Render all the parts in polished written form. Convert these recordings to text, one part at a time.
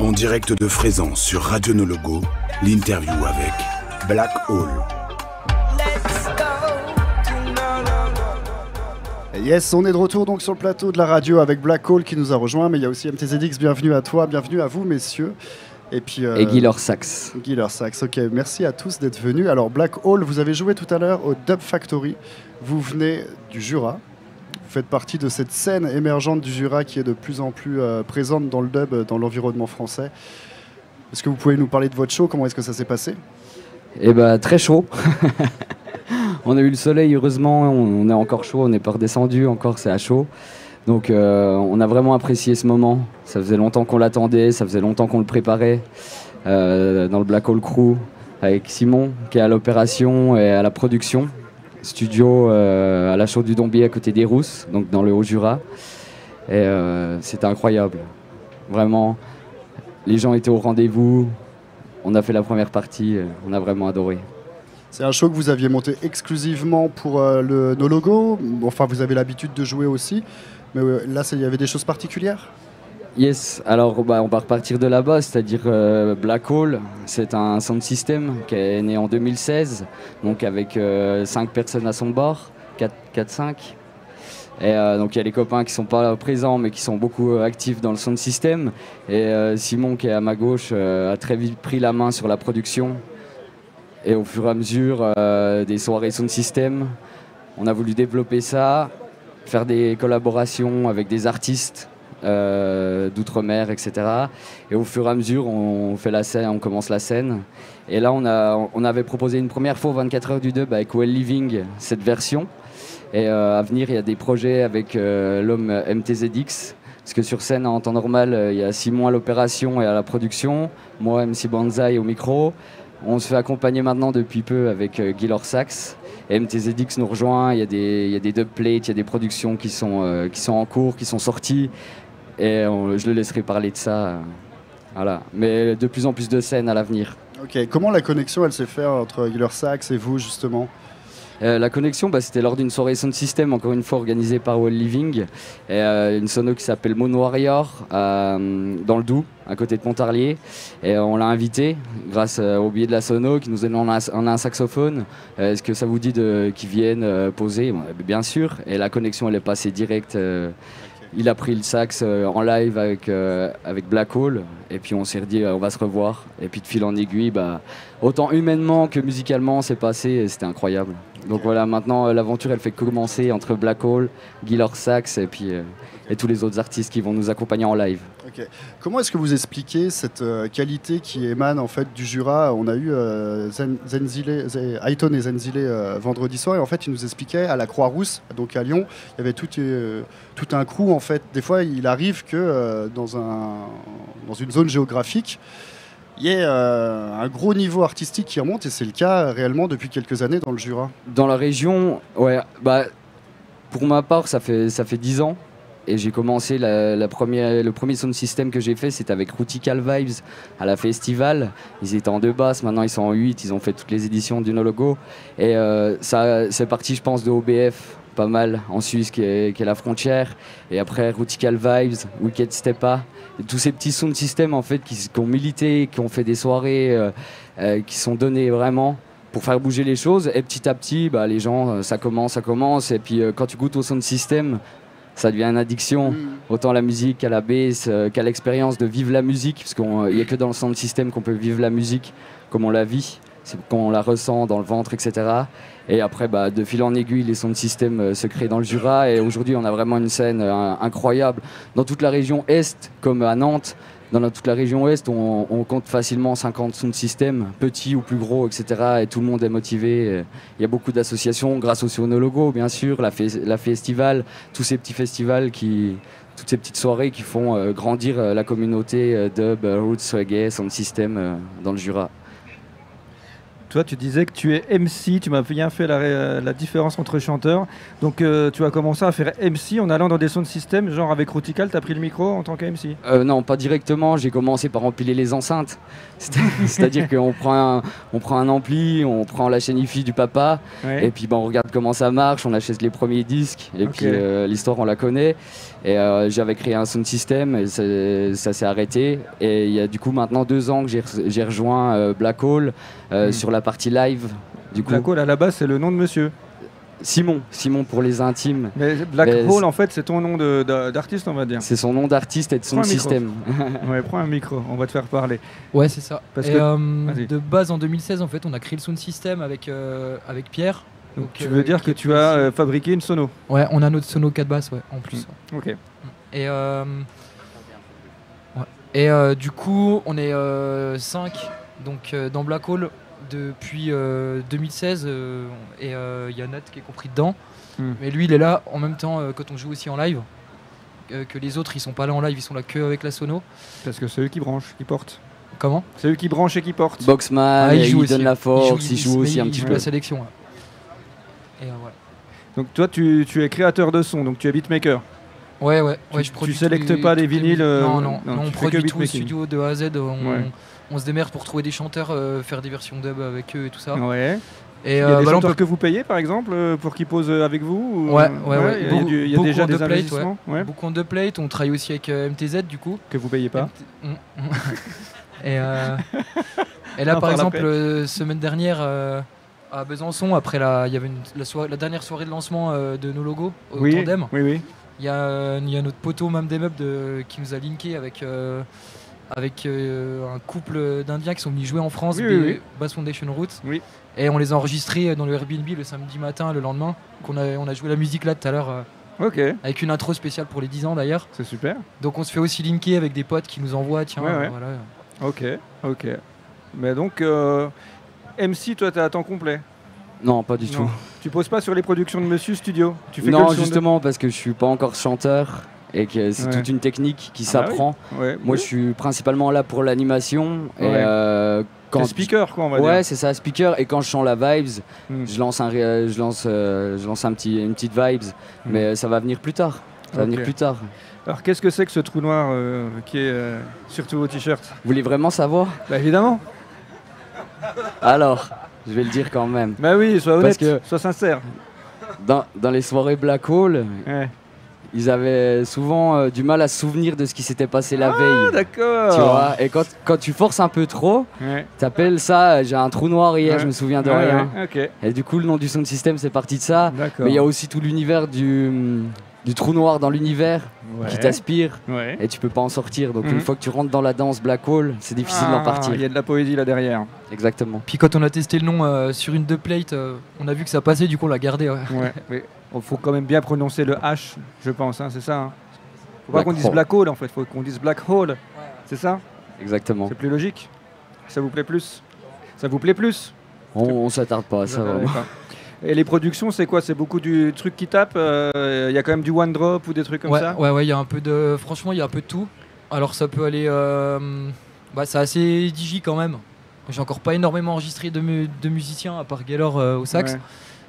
En direct de Frézan sur Radio No Logo, l'interview avec Black Hole. Yes, on est de retour donc sur le plateau de la radio avec Black Hole qui nous a rejoint, mais il y a aussi MTZX. Bienvenue à toi, bienvenue à vous messieurs. Et puis et Guy Sax. Guy Sax, ok, merci à tous d'être venus. Alors Black Hole, vous avez joué tout à l'heure au Dub Factory, vous venez du Jura. Vous faites partie de cette scène émergente du Jura qui est de plus en plus présente dans le dub, dans l'environnement français. Est-ce que vous pouvez nous parler de votre show? Comment est-ce que ça s'est passé? Eh ben, très chaud. On a eu le soleil, heureusement. On est encore chaud, on n'est pas redescendu encore, c'est à chaud. Donc on a vraiment apprécié ce moment. Ça faisait longtemps qu'on l'attendait, ça faisait longtemps qu'on le préparait. Dans le Black Hole Crew, avec Simon qui est à l'opération et à la production. Studio à la Chaude du Dombier à côté des Rousses, donc dans le Haut-Jura. Et c'était incroyable. Vraiment, les gens étaient au rendez-vous. On a fait la première partie, on a vraiment adoré. C'est un show que vous aviez monté exclusivement pour No Logo. Enfin, vous avez l'habitude de jouer aussi. Mais là, il y avait des choses particulières? Yes, alors on va repartir de là-bas, c'est-à-dire Black Hole, c'est un sound system qui est né en 2016, donc avec 5 personnes à son bord, 4-5. Et donc il y a les copains qui sont pas présents mais qui sont beaucoup actifs dans le sound system. Et Simon qui est à ma gauche a très vite pris la main sur la production. Et au fur et à mesure des soirées sound system, on a voulu développer ça, faire des collaborations avec des artistes d'outre-mer, etc. Et au fur et à mesure, on fait la scène, on commence la scène. Et là, on avait proposé une première fois 24 heures du dub avec Well Living, cette version. Et à venir, il y a des projets avec l'homme MTZX. Parce que sur scène, en temps normal, il y a Simon à l'opération et à la production, moi, MC Banzai au micro. On se fait accompagner maintenant depuis peu avec Guy Sax. Et MTZX nous rejoint, il y a des dubplates, il y a des productions qui sont en cours, qui sont sorties. Et je le laisserai parler de ça. Voilà. Mais de plus en plus de scènes à l'avenir. Ok. Comment la connexion elle s'est faite entre Guy Sax et vous justement? La connexion, c'était lors d'une soirée sound system, encore une fois organisée par Well Living. Et, une sono qui s'appelle Moon Warrior, dans le Doubs, à côté de Pontarlier. Et on l'a invité, grâce au biais de la sono, qui nous a donné un saxophone. Est-ce que ça vous dit qu'il vienne poser? Bien sûr. Et la connexion, elle est passée directe. Il a pris le sax en live avec Black Hole. Et puis on s'est dit, on va se revoir. Et puis de fil en aiguille, autant humainement que musicalement, c'est passé. Et c'était incroyable. Donc voilà, maintenant l'aventure elle fait commencer entre Black Hole, Guy Sax et puis et tous les autres artistes qui vont nous accompagner en live. Okay. Comment est-ce que vous expliquez cette qualité qui émane en fait du Jura? On a eu Ayton et Zenzile vendredi soir et en fait ils nous expliquaient à la Croix-Rousse, donc à Lyon, il y avait tout un crew en fait. Des fois il arrive que dans une zone géographique, il y a un gros niveau artistique qui remonte et c'est le cas réellement depuis quelques années dans le Jura. Dans la région, ouais, pour ma part, ça fait 10 ans et j'ai commencé le premier sound system que j'ai fait, c'était avec Rootical Vibes à la Festival. Ils étaient en 2 basses, maintenant ils sont en 8, ils ont fait toutes les éditions du No Logo et ça c'est parti, je pense, de OBF. Pas mal en Suisse qui est la frontière, et après Rootical Vibes, Wicked Stepa, tous ces petits sound systems en fait qui ont milité, qui ont fait des soirées qui sont données vraiment pour faire bouger les choses, et petit à petit les gens ça commence et puis quand tu goûtes au sound system ça devient une addiction, autant la musique qu'à la bass, qu'à l'expérience de vivre la musique, parce qu'il n'y a que dans le sound system qu'on peut vivre la musique comme on la vit, c'est qu'on la ressent dans le ventre, etc. Et après, de fil en aiguille, les sound systems se créent dans le Jura. Et aujourd'hui, on a vraiment une scène incroyable. Dans toute la région Est, comme à Nantes, dans toute la région Ouest, on compte facilement 50 sound systems, petits ou plus gros, etc. Et tout le monde est motivé. Il y a beaucoup d'associations, grâce aussi au No Logo, bien sûr, la Festival, tous ces petits festivals toutes ces petites soirées qui font grandir la communauté dub, roots, reggae, sound system dans le Jura. toi, tu disais que tu es MC, tu m'as bien fait la différence entre chanteurs. Donc, tu as commencé à faire MC en allant dans des sound systems, genre avec Rutical, tu as pris le micro en tant que MC? Non, pas directement. J'ai commencé par empiler les enceintes. C'est-à-dire qu'on prend un ampli, on prend la chaîne hi-fi du papa, Ouais. et puis on regarde comment ça marche, on achète les premiers disques, et Ok. puis l'histoire, on la connaît. Et j'avais créé un sound system, et ça s'est arrêté. Et il y a du coup maintenant 2 ans que j'ai rejoint Black Hole sur la partie live. Du coup, Black Hole, à la base, c'est le nom de monsieur. Simon pour les intimes. Mais Black Mais Hole, en fait, c'est ton nom d'artiste, on va dire. C'est son nom d'artiste et de Prends sound un micro. system. Ouais, prends un micro, on va te faire parler. Ouais, c'est ça. Parce Et, que- vas-y. de base, en 2016, en fait, on a créé le sound system avec Pierre. Donc, Donc, tu veux dire que qui tu est as aussi- fabriqué une sono? Ouais, on a notre sono 4 basses, ouais, en plus. Ok. Et, du coup, on est 5 donc, dans Black Hole depuis 2016. Et il y a Nat qui est compris dedans. Mais lui, il est là en même temps quand on joue aussi en live. Que les autres, ils sont pas là en live, ils sont là que avec la sono. Parce que c'est eux qui branchent, qui portent. Comment? C'est eux qui branchent et qui portent. Boxman, Ah, il il joue donne aussi. la force, il joue mais aussi un il petit joue peu. la sélection. Ouais. Et voilà. Donc toi, tu es créateur de son, donc tu es beatmaker. Ouais, ouais. Tu- ouais, tu produis sélectes tous les- pas les toutes les vinyles, musiques. Non, non, on tu fais que produit tout au beatmaking. studio de A à Z. Ouais. On se démerde pour trouver des chanteurs, faire des versions dub avec eux et tout ça. Ouais. Et Il y a des bah là, on chanteurs peut- que vous payez, par exemple, pour qu'ils posent avec vous ou- Ouais. Il y a, il y a Beaucoup déjà en des deux plates, investissements beaucoup en deux plates. On travaille aussi avec MTZ du coup. que vous payez pas. Et, euh, et là, On par parle exemple, après. semaine dernière, à Besançon, après il y avait la dernière soirée de lancement de nos logos au Oui, Tandem. oui. Il y a notre poteau Mam des Meubles qui nous a linké avec un couple d'Indiens qui sont venus jouer en France, Oui, oui, oui. Bass Foundation Roots. Oui. Et on les a enregistrés dans le Airbnb le samedi matin, le lendemain. On a joué la musique là tout à l'heure, Ok, avec une intro spéciale pour les 10 ans d'ailleurs. c'est super. Donc on se fait aussi linker avec des potes qui nous envoient, tiens, Ouais, ouais. voilà. Ok. Mais donc, MC, toi, t'es à temps complet. Non, pas du Non. tout. Tu poses pas sur les productions de Monsieur Studio. Tu fais que Non, le son justement, parce que je suis pas encore chanteur et que c'est Ouais. toute une technique qui Ah bah oui. s'apprend. Ouais. Moi, je suis principalement là pour l'animation. Et Ouais. quand T'es speaker, quoi, on va dire. ouais, c'est ça, speaker. Et quand je chante la vibes, Hmm. je lance une petite vibes. Mais ça va venir plus tard. Ça va Ok. venir plus tard. Alors, qu'est-ce que c'est que ce trou noir qui est sur tous vos t-shirts? Vous voulez vraiment savoir? Bah évidemment. Alors, je vais le dire quand même. Bah oui, sois Parce honnête, que- sois sincère. Dans les soirées Black Hole, Ouais. ils avaient souvent du mal à se souvenir de ce qui s'était passé la veille. D'accord. Tu vois, et quand tu forces un peu trop, Ouais. t'appelles ça j'ai un trou noir hier, Ouais. je me souviens de Ouais, rien. ouais, ok. Et du coup, le nom du sound system, c'est parti de ça. D'accord. Mais il y a aussi tout l'univers du trou noir dans l'univers qui Ouais. t'aspire Ouais. et tu peux pas en sortir. Donc Mhm. une fois que tu rentres dans la danse Black Hole, c'est difficile d'en partir. Il y a de la poésie là derrière. Exactement. Puis quand on a testé le nom sur une deux plate, on a vu que ça passait, du coup on l'a gardé. Ouais. Ouais. Mais il faut quand même bien prononcer le H, je pense, hein, c'est ça. Hein. Faut pas Black qu'on dise Hole. Black Hole en fait, faut qu'on dise Black Hole. C'est ça? Exactement. C'est plus logique. Ça vous plaît plus? Ça vous plaît plus? On s'attarde pas à ça. Vraiment. D'accord. Et les productions, c'est quoi? C'est beaucoup du truc qui tape? Il y a quand même du one drop ou des trucs comme ça? Ouais, il y a un peu de. Franchement, il y a un peu de tout. Alors ça peut aller. C'est assez digi quand même. J'ai encore pas énormément enregistré de musiciens à part Gaylor au sax. Ouais.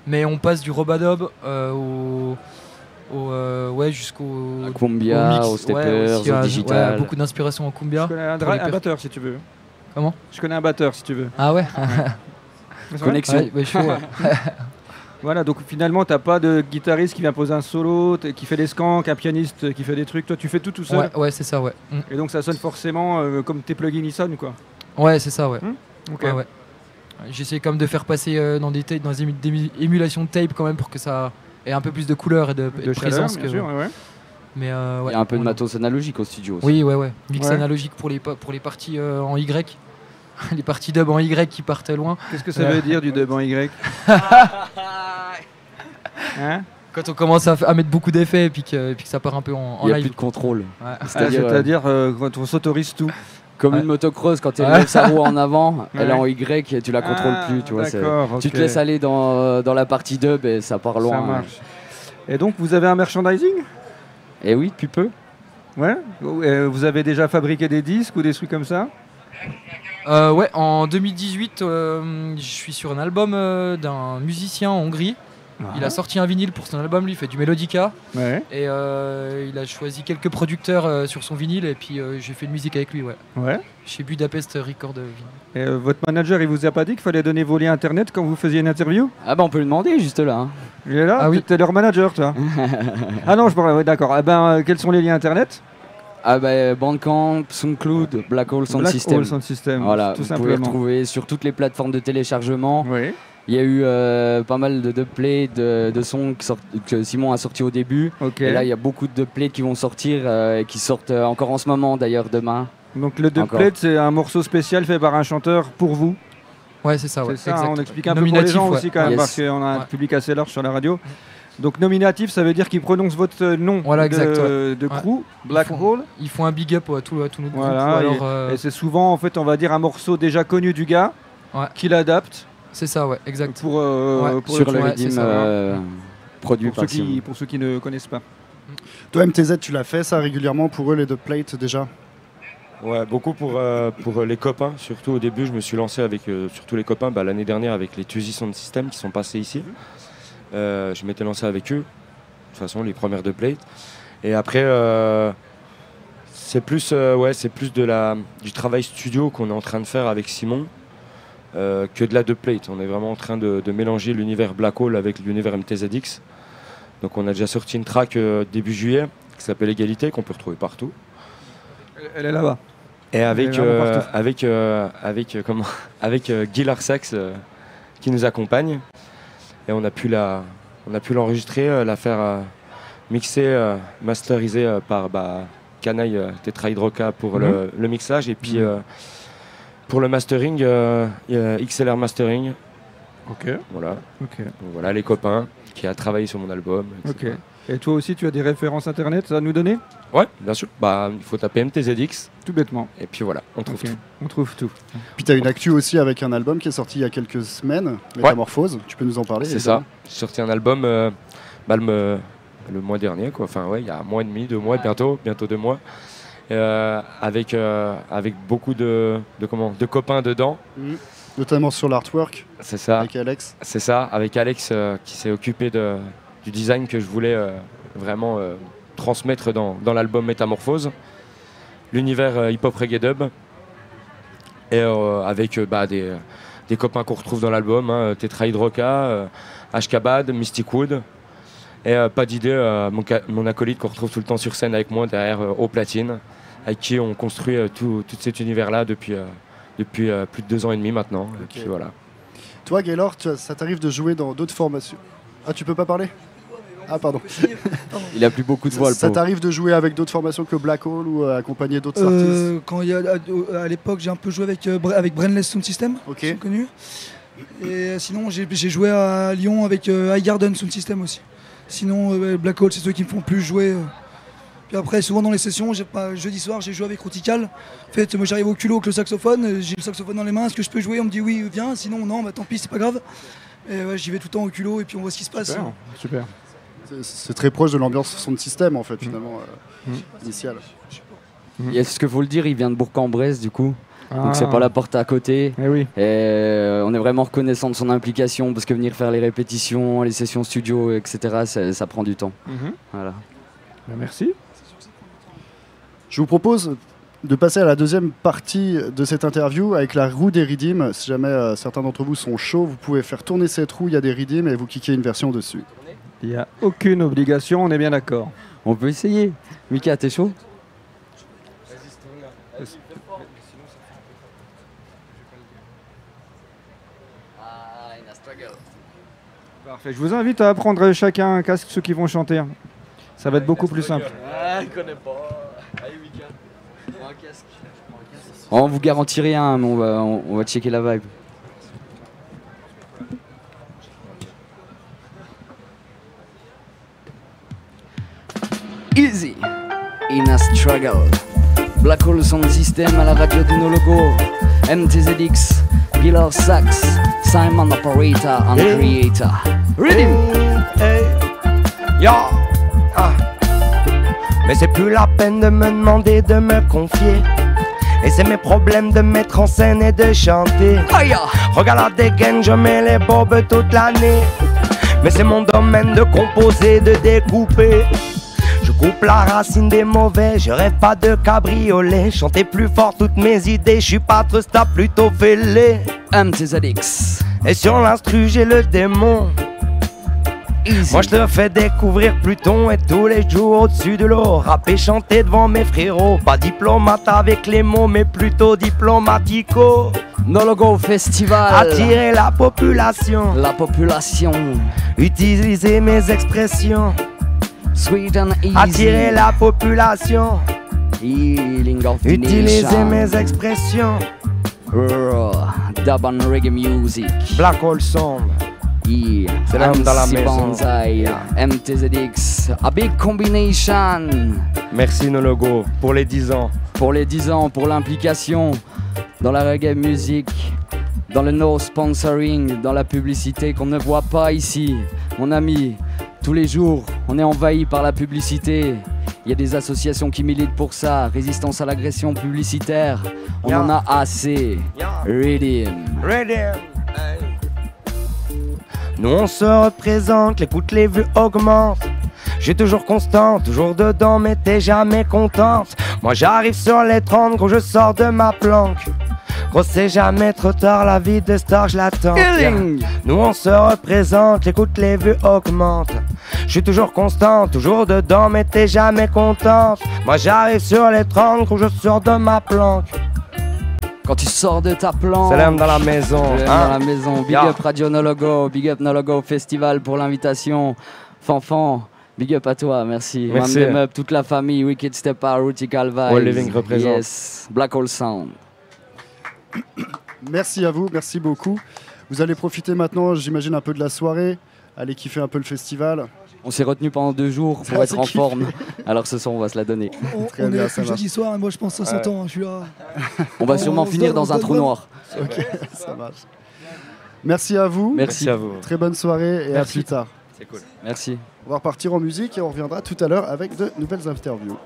Mais on passe du Robadob jusqu'au. À Cumbia, mix. aux steppers, aussi, au digital. ouais, beaucoup d'inspiration en Je cumbia. connais un, Pour les un batteur si tu veux. Comment? Je connais un batteur si tu veux. Ah ouais. C'est vrai? Connexion. Ouais, bah, chaud, ouais. Voilà, donc finalement, t'as pas de guitariste qui vient poser un solo, qui fait des skanks, un pianiste qui fait des trucs. Toi, tu fais tout seul. Ouais, c'est ça, ouais. Et donc, ça sonne forcément comme tes plugins ils sonnent, quoi. Ouais, c'est ça, ouais. Ok. Ouais. J'essaie comme de faire passer dans des émulations de tape quand même pour que ça ait un peu plus de couleur et de De chaleur, présence. bien sûr, ouais. Mais Il y a un peu de matos analogique au studio aussi. Oui, ouais. Mix Ouais. analogique pour les parties en Y. Les parties dub en Y qui partent loin. Qu'est-ce que ça veut dire du dub en Y? Hein? Quand on commence à mettre beaucoup d'effets et puis que ça part un peu en Il n'y a plus live. de contrôle. Ouais. C'est-à-dire quand on s'autorise tout. Comme Ouais. une motocross, quand elle lève sa roue en avant, elle est Ouais. en Y et tu la contrôles plus. Tu vois, D'accord, tu te ok. laisses aller dans la partie dub et ça part loin. Ça marche. Et donc, vous avez un merchandising? Et oui, depuis peu. Ouais. Vous avez déjà fabriqué des disques ou des trucs comme ça? Ouais, en 2018, je suis sur un album d'un musicien en Hongrie. Il a sorti un vinyle pour son album, lui il fait du melodica. Ouais. Et il a choisi quelques producteurs sur son vinyle et puis j'ai fait une musique avec lui, ouais. Ouais. Chez Budapest Record Vinyl. Et votre manager, il vous a pas dit qu'il fallait donner vos liens internet quand vous faisiez une interview? Ah bah on peut lui demander juste là. Hein. Il est là? Ah oui. T'es leur manager, toi. Ah non, je parlais, ouais, d'accord. Quels sont les liens internet? Ah bah Bandcamp, SoundCloud, Black Hole Sound System. Black Hole Sound System, Voilà, tout vous simplement. pouvez retrouver sur toutes les plateformes de téléchargement. Oui. Il y a eu pas mal de dubplays de sons que Simon a sorti au début. Ok. Et là, il y a beaucoup de dubplays qui vont sortir et qui sortent encore en ce moment, d'ailleurs, demain. Donc le dubplay, c'est un morceau spécial fait par un chanteur pour vous. Ouais, c'est ça, ouais. C'est ça, exact. on explique un peu pour les gens aussi quand même, Yes. parce qu'on a un public assez large sur la radio. Donc nominatif, ça veut dire qu'ils prononcent votre nom Voilà, exact, de crew, Black Hole. Ils font un big up à tout notre Voilà, groupe. Ou alors, et c'est souvent, en fait, on va dire un morceau déjà connu du gars, Ouais. qu'il adapte c'est ça, ouais, exact. pour Sur le ouais, rythme c'est ça, produit pour par Simon. ceux qui ne connaissent pas. Toi, MTZ, tu l'as fait ça régulièrement pour eux, les dubplates déjà? Ouais, beaucoup pour les copains. Surtout au début, je me suis lancé avec surtout les copains l'année dernière avec les Tusi Sound System qui sont passés ici. Je m'étais lancé avec eux, de toute façon, les premières dubplates. Et après, c'est plus du travail studio qu'on est en train de faire avec Simon que de la dubplate. On est vraiment en train de mélanger l'univers Black Hole avec l'univers MTZX. Donc on a déjà sorti une track début juillet qui s'appelle Égalité, qu'on peut retrouver partout. Elle est là-bas. Et avec partout. Guy Larsax qui nous accompagne. Et on a pu l'enregistrer, la faire mixer, masteriser par Canaille Tetrahydroca pour le mixage. Et puis pour le mastering, XLR Mastering. Ok. Voilà. Ok. Donc voilà les copains qui a travaillé sur mon album. Ok. etc. Et toi aussi, tu as des références internet à nous donner? Ouais, bien sûr. Il faut taper MTZX. Tout bêtement. Et puis voilà, on trouve Ok. tout. On trouve tout. Puis tu as une actu aussi avec un album qui est sorti il y a quelques semaines, Métamorphose. Tu peux nous en parler? C'est ça. J'ai sorti un album le mois dernier, quoi. Enfin, ouais, il y a un mois et demi, 2 mois, bientôt 2 mois. Avec beaucoup de copains dedans. Notamment sur l'artwork, C'est ça. avec Alex. C'est ça, avec Alex qui s'est occupé du design que je voulais vraiment transmettre dans l'album Métamorphose. L'univers hip-hop reggae dub. Et avec des copains qu'on retrouve dans l'album, Tetrahydroca, Ashkabad, Mystic Wood. Et pas d'idée, mon acolyte qu'on retrouve tout le temps sur scène avec moi derrière au platine, avec qui on construit tout cet univers-là depuis plus de 2 ans et demi maintenant. Et puis voilà. Toi, Gaylor, ça t'arrive de jouer dans d'autres formations? Ah, tu peux pas parler? Ah, pardon. Il a plus beaucoup de voix, le Ça pauvre. t'arrive de jouer avec d'autres formations que Black Hole ou accompagner d'autres artistes? Quand à l'époque, j'ai un peu joué avec Brainless Sound System, Ok. qui sont connus. Et sinon, j'ai joué à Lyon avec High Garden Sound System aussi. Sinon, Black Hole, c'est ceux qui me font plus jouer. Puis après, souvent dans les sessions, jeudi soir, j'ai joué avec Routical. En fait, moi j'arrive au culot avec le saxophone, j'ai le saxophone dans les mains, est-ce que je peux jouer? On me dit oui, viens, sinon non, tant pis, c'est pas grave. Et ouais, j'y vais tout le temps au culot et puis on voit ce qui se passe. Super. C'est très proche de l'ambiance sound system en fait, finalement, initiale. Et ce qu'il faut le dire, il vient de Bourg-en-Bresse, du coup. Donc c'est Ah. pas la porte à côté. Eh oui. Et on est vraiment reconnaissant de son implication parce que venir faire les répétitions, les sessions studio, etc., ça prend du temps. Voilà. Merci. Je vous propose de passer à la deuxième partie de cette interview avec la roue des Riddim. Si jamais certains d'entre vous sont chauds, vous pouvez faire tourner cette roue, il y a des Riddim et vous kickez une version dessus. Il n'y a aucune obligation, on est bien d'accord. On peut essayer. Mika, t'es chaud? Parfait. Je vous invite à prendre chacun un casque, ceux qui vont chanter. Ça va être beaucoup plus simple. Je connais pas. Allez, Mika. Prends un casque. On vous garantit rien, mais on va checker la vibe. Easy. In a struggle. Black Hole Sound System à la radio de nos logos. MTZX, Guilar Sax, Simon Operator and Creator. Rhythm. Yo. Mais c'est plus la peine de me demander de me confier. Et c'est mes problèmes de mettre en scène et de chanter. Regarde la dégaine, je mets les bobes toute l'année. Mais c'est mon domaine de composer, de découper. Je coupe la racine des mauvais, je rêve pas de cabriolet. Chanter plus fort toutes mes idées, je suis pas trusta, plutôt fêlé. MTZX. Et sur l'instru j'ai le démon. Easy. Moi je te fais découvrir Pluton et tous les jours au-dessus de l'eau. Rapper, chanter devant mes frérots. Pas diplomate avec les mots mais plutôt diplomatico. No Logo Festival. Attirer la population. La population. Utiliser mes expressions. Sweet and easy. Attirer la population. Healing of the Utiliser nation. mes expressions. Dub and reggae music. Black Hole Sound. Yeah. C'est l'homme dans la MC maison. Banzai, MTZX. A big combination. Merci No Logo pour les 10 ans. Pour les 10 ans, pour l'implication dans la reggae music, dans le no sponsoring, dans la publicité qu'on ne voit pas ici. Mon ami, tous les jours, on est envahi par la publicité. Il y a des associations qui militent pour ça. Résistance à l'agression publicitaire. On en a assez. Rhythm. Nous on se représente, l'écoute, les vues augmentent. Je suis toujours constant, toujours dedans, mais t'es jamais contente. Moi j'arrive sur les 30, gros je sors de ma planque. Gros c'est jamais trop tard, la vie de star je l'attends. Nous on se représente, l'écoute, les vues augmentent. Je suis toujours constant, toujours dedans, mais t'es jamais contente. Moi j'arrive sur les 30, gros je sors de ma planque. Quand tu sors de ta planque. C'est l'homme dans la maison. Dans la maison. Big up Radio No Logo, big up No Logo Festival pour l'invitation. Fanfan, big up à toi, merci. Merci. Mam Dem Up, toute la famille, Wicked Steppa, Rutical Vibes. All Living représente. Yes, Black Hole Sound. Merci à vous, merci beaucoup. Vous allez profiter maintenant, j'imagine, un peu de la soirée, aller kiffer un peu le festival. On s'est retenu pendant 2 jours pour être en forme. Alors ce soir, on va se la donner. Très bien, ça marche. Jeudi soir, hein, moi je pense 500 ans, je suis là. On va sûrement finir dans un trou noir. Ok, ça marche. Merci à vous. Merci à vous. Très bonne soirée et à plus tard. C'est cool. Merci. On va repartir en musique et on reviendra tout à l'heure avec de nouvelles interviews.